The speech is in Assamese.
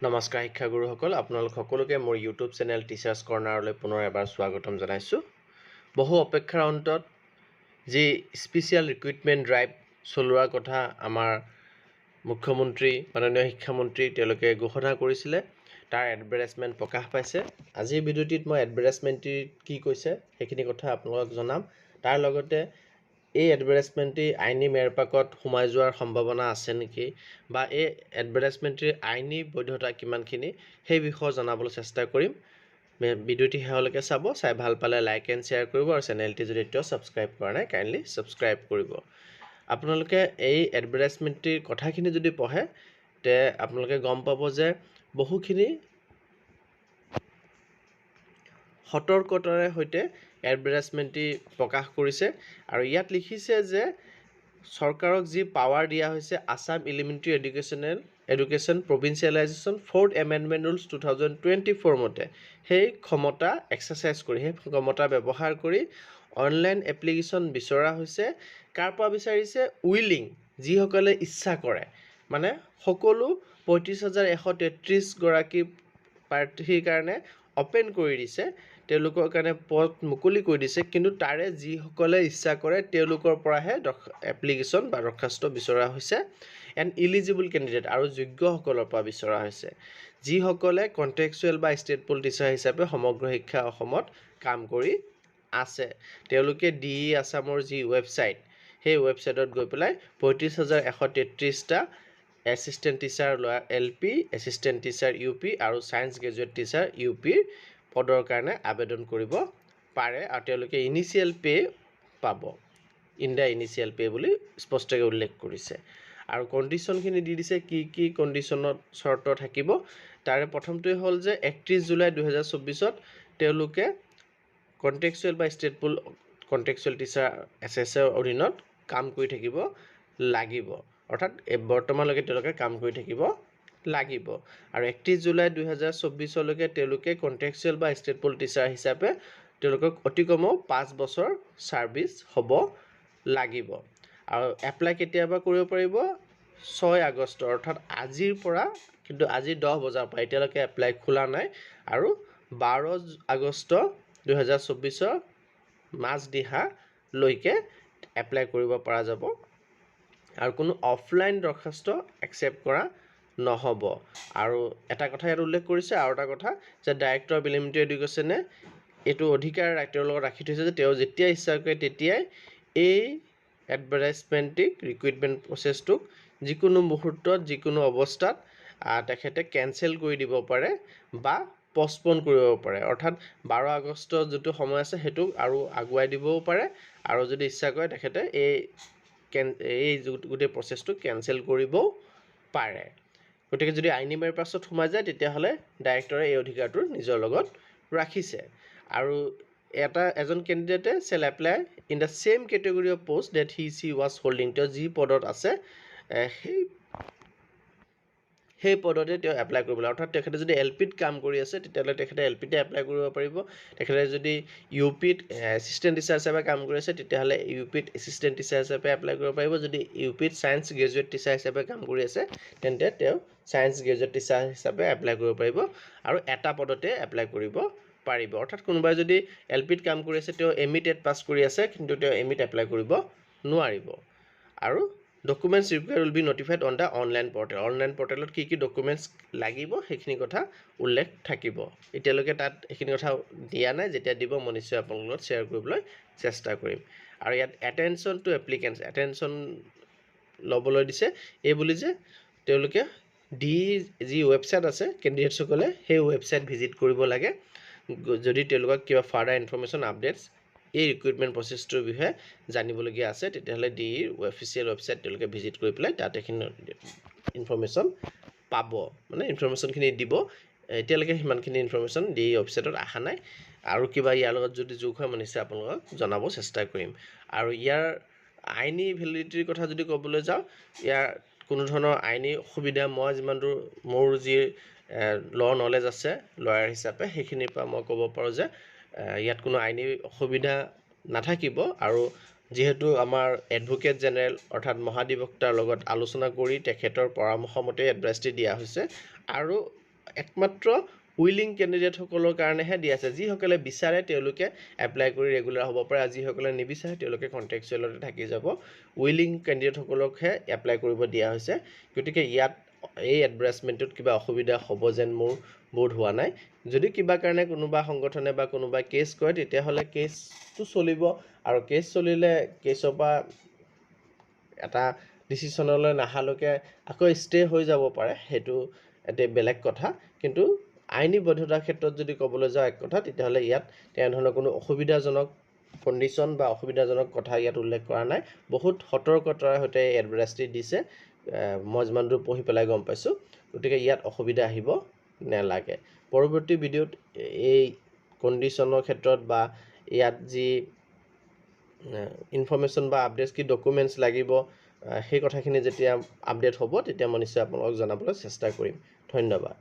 নমস্কাৰ শিক্ষাগুৰুসকল, আপোনালোক সকলোকে মোৰ ইউটিউব চেনেল টিচাৰ্ছ কৰ্ণাৰলৈ পুনৰ এবাৰ স্বাগতম জনাইছোঁ। বহু অপেক্ষাৰ অন্তত যি স্পেচিয়েল ৰিক্ৰুইটমেণ্ট ড্ৰাইভ চলোৱাৰ কথা আমাৰ মুখ্যমন্ত্ৰী মাননীয় শিক্ষামন্ত্ৰী তেওঁলোকে ঘোষণা কৰিছিলে, তাৰ এডভাৰটাইজমেণ্ট প্ৰকাশ পাইছে। আজিৰ ভিডিঅ'টিত মই এডভাৰটাইজমেণ্টটি কি কৈছে সেইখিনি কথা আপোনালোকক জনাম। তাৰ লগতে এই এডভাৰটাইজমেণ্টটি আইনী মেৰপাকত সোমাই যোৱাৰ সম্ভাৱনা আছে নেকি, বা এই এডভাৰটাইজমেণ্টটিৰ আইনী বৈধতা কিমানখিনি সেই বিষয়ে জনাবলৈ চেষ্টা কৰিম। ভিডিঅ'টি শেষলৈকে চাব, চাই ভাল পালে লাইক এণ্ড শ্বেয়াৰ কৰিব, আৰু চেনেলটি যদি এতিয়াও ছাবস্ক্ৰাইব কৰা নাই কাইণ্ডলি ছাবস্ক্ৰাইব কৰিব। আপোনালোকে এই এডভাৰটাইজমেণ্টটিৰ কথাখিনি যদি পঢ়ে তে আপোনালোকে গম পাব যে বহুখিনি সতৰ্কতাৰে সৈতে এডভাৰটাইজমেণ্টটি প্ৰকাশ কৰিছে, আৰু ইয়াত লিখিছে যে চৰকাৰক যি পাৱাৰ দিয়া হৈছে Assam elementary education provincialisation 4th amendment rules 2024 মতে সেই ক্ষমতা এক্সাৰচাইজ কৰি, সেই ক্ষমতা ব্যৱহাৰ কৰি অনলাইন এপ্লিকেশ্যন বিচৰা হৈছে। কাৰ পৰা বিচাৰিছে? উইলিং, যিসকলে ইচ্ছা কৰে, মানে সকলো 35,133 গৰাকী প্ৰাৰ্থীৰ কাৰণে অপেন কৰি দিছে, তেওঁলোকৰ কাৰণে পদ মুকলি কৰি দিছে, কিন্তু তাৰে যিসকলে ইচ্ছা কৰে তেওঁলোকৰ পৰাহে এপ্লিকেশ্যন বা দৰখাস্ত বিচৰা হৈছে। এণ্ড ইলিজিবল কেণ্ডিডেট, আৰু যোগ্যসকলৰ পৰা বিচৰা হৈছে, যিসকলে কণ্টেক্সুৱেল বা ষ্টেট পুল টিচাৰ হিচাপে সমগ্ৰ শিক্ষা অসমত কাম কৰি আছে। তেওঁলোকে আছামৰ যি ৱেবছাইট, সেই ৱেবছাইটত গৈ পেলাই 35,133টা assistant teacher LP, assistant teacher UP আৰু ছায়েন্স গ্ৰেজুৱেট টিচাৰ UPৰ পদৰ কাৰণে আবেদন কৰিব পাৰে, আৰু তেওঁলোকে ইনিচিয়েল পে পাব, ইনিচিয়েল পে বুলি স্পষ্টকৈ উল্লেখ কৰিছে। আৰু কণ্ডিশ্যনখিনি দি দিছে, কি কণ্ডিশ্যনত চৰ্ত থাকিব। তাৰে প্ৰথমটোৱে হ'ল যে 31 জুলাই 2024 তেওঁলোকে কণ্টেক্সুৱেল বা ষ্টেট পুল কণ্টেক্সুৱেল টিচাৰ SSৰ অধীনত কাম কৰি থাকিব লাগিব, অৰ্থাৎ বৰ্তমানলৈকে তেওঁলোকে কাম কৰি থাকিব লাগিব। আৰু 31 জুলাই 2024লৈকে তেওঁলোকে কণ্টেক্সুৱেল বা ষ্টেট পুল টিচাৰ হিচাপে তেওঁলোকক অতি কমেও 5 বছৰ ছাৰ্ভিচ হ'ব লাগিব। আৰু এপ্লাই কেতিয়াবা কৰিব পাৰিব? 6 আগষ্ট, অৰ্থাৎ আজিৰ পৰা, কিন্তু আজি 10 বজাৰ পৰা, এতিয়ালৈকে এপ্লাই খোলা নাই। আৰু 12 আগষ্ট 2024 মাজনিশালৈকে এপ্লাই কৰিব পৰা যাব, আৰু কোনো অফলাইন দৰখাস্ত একচেপ্ট কৰা নহ'ব। আৰু এটা কথা ইয়াত উল্লেখ কৰিছে, আৰু এটা কথা যে ডাইৰেক্টৰ অফ এলিমেণ্টাৰী এডুকেশ্যনে এইটো অধিকাৰ তেওঁৰ লগত ৰাখি থৈছে যে তেওঁ যেতিয়া ইচ্ছা কৰে তেতিয়াই এই এডভাৰটাইজমেণ্টটিক, ৰিক্ৰুইটমেণ্ট প্ৰচেছটোক যিকোনো মুহূৰ্তত, যিকোনো অৱস্থাত তেখেতে কেঞ্চেল কৰি দিব পাৰে বা পষ্টপন কৰিব পাৰে। অৰ্থাৎ 12 আগষ্ট যিটো সময় আছে সেইটোক আৰু আগুৱাই দিবও পাৰে, আৰু যদি ইচ্ছা কৰে তেখেতে এই গোটেই প্ৰচেছটো কেঞ্চেল কৰিবও পাৰে। গতিকে যদি আইনী মেৰ পাছত সোমাই যায় তেতিয়াহ'লে ডাইৰেক্টৰে এই অধিকাৰটো নিজৰ লগত ৰাখিছে। আৰু এজন কেণ্ডিডেটে shall apply in the same category of post that he/she was holding, তেওঁ যি পদত আছে সেই পদতে তেওঁ এপ্লাই কৰিব লাগে। অৰ্থাৎ তেখেতে যদি LPত কাম কৰি আছে তেতিয়াহ'লে তেখেতে LPতে এপ্লাই কৰিব পাৰিব। তেখেতে যদি UPত এছিষ্টেণ্ট টিচাৰ হিচাপে কাম কৰি আছে তেতিয়াহ'লে UPত এছিষ্টেণ্ট টিচাৰ হিচাপে এপ্লাই কৰিব পাৰিব। যদি UPত ছায়েন্স গ্ৰেজুৱেট টিচাৰ হিচাপে কাম কৰি আছে তেন্তে তেওঁ ছায়েন্স গ্ৰেজুৱেট টিচাৰ হিচাপে এপ্লাই কৰিব পাৰিব, আৰু এটা পদতে এপ্লাই কৰিব পাৰিব। অৰ্থাৎ কোনোবাই যদি LPত কাম কৰি আছে, তেওঁ ME টেট পাছ কৰি আছে, কিন্তু তেওঁ MEত এপ্লাই কৰিব নোৱাৰিব। আৰু documents required will be notified on the online portal, online পৰ্টেলত কি ডকুমেণ্টছ লাগিব সেইখিনি কথা উল্লেখ থাকিব। এতিয়ালৈকে তাত এইখিনি কথা দিয়া নাই, যেতিয়া দিব মই নিশ্চয় আপোনালোকৰ লগত শ্বেয়াৰ কৰিবলৈ চেষ্টা কৰিম। আৰু ইয়াত এটেনশ্যন টু এপ্লিকেণ্টছ, এটেনশ্যন ল'বলৈ দিছে এই বুলি যে তেওঁলোকে যি ৱেবছাইট আছে কেণ্ডিডেটসকলে সেই ৱেবছাইট ভিজিট কৰিব লাগে, যদি তেওঁলোকক কিবা ফাৰ্ডাৰ ইনফৰ্মেশ্যন আপডেটছ এই ৰিক্ৰুইটমেণ্ট প্ৰচেছটোৰ বিষয়ে জানিবলগীয়া আছে, তেতিয়াহ'লে অফিচিয়েল ৱেবছাইট তেওঁলোকে ভিজিট কৰি পেলাই তাত এইখিনি ইনফৰ্মেশ্যন পাব, মানে ইনফৰ্মেশ্যনখিনি দিব। এতিয়ালৈকে সিমানখিনি ইনফৰ্মেশ্যন ৱেবছাইটত অহা নাই, আৰু কিবা ইয়াৰ লগত যদি যোগ হয় মই নিশ্চয় আপোনালোকক জনাব চেষ্টা কৰিম। আৰু ইয়াৰ আইনী ভেলিডিটিৰ কথা যদি ক'বলৈ যাওঁ, ইয়াৰ কোনো ধৰণৰ আইনী অসুবিধা, মই যিমান দূৰ মোৰ যি ল' নলেজ আছে লয়াৰ হিচাপে, সেইখিনিৰ পৰা মই ক'ব পাৰোঁ যে ইয়াত কোনো আইনী অসুবিধা নাথাকিব। আৰু যিহেতু আমাৰ এডভোকেট জেনেৰেল অৰ্থাৎ মহাধিবক্তাৰ লগত আলোচনা কৰি তেখেতৰ পৰামৰ্শ মতে এডভাইচটি দিয়া হৈছে, আৰু একমাত্ৰ উইলিং কেণ্ডিডেটসকলৰ কাৰণেহে দিয়া আছে। যিসকলে বিচাৰে তেওঁলোকে এপ্লাই কৰি ৰেগুলাৰ হ'ব পাৰে, আৰু যিসকলে নিবিচাৰে তেওঁলোকে কণ্ট্ৰেকচুৱেলতে থাকি যাব। উইলিং কেণ্ডিডেটসকলকহে এপ্লাই কৰিব দিয়া হৈছে। গতিকে ইয়াত এই এডভাৰটাইজমেণ্টটোত কিবা অসুবিধা হ'ব যেন মোৰ বোধ হোৱা নাই। যদি কিবা কাৰণে কোনোবা সংগঠনে বা কোনোবাই কেছ কৰে তেতিয়াহ'লে কেছটো চলিব, আৰু কেছ চলিলে কেছৰ পৰা এটা ডিচিশ্যনলৈ নাহালৈকে আকৌ ষ্টে হৈ যাব পাৰে, সেইটো এটা বেলেগ কথা। কিন্তু আইনী বৈধতাৰ ক্ষেত্ৰত যদি ক'বলৈ যাওঁ এক কথা, তেতিয়াহ'লে ইয়াত তেনেধৰণৰ কোনো অসুবিধাজনক কণ্ডিশ্যন বা অসুবিধাজনক কথা ইয়াত উল্লেখ কৰা নাই। বহুত সতৰ্কতাৰ সৈতে এই এডভাৰটাইজটি দিছে, মই যিমান দূৰ পঢ়ি পেলাই গম পাইছোঁ। গতিকে ইয়াত অসুবিধা আহিব নালাগে। পৰৱৰ্তী ভিডিঅ'ত এই কণ্ডিশ্যনৰ ক্ষেত্ৰত বা ইয়াত যি ইনফৰ্মেশ্যন বা আপডেটছ কি ডকুমেণ্টছ লাগিব, সেই কথাখিনি যেতিয়া আপডেট হ'ব তেতিয়া মই নিশ্চয় আপোনালোকক জনাবলৈ চেষ্টা কৰিম। ধন্যবাদ।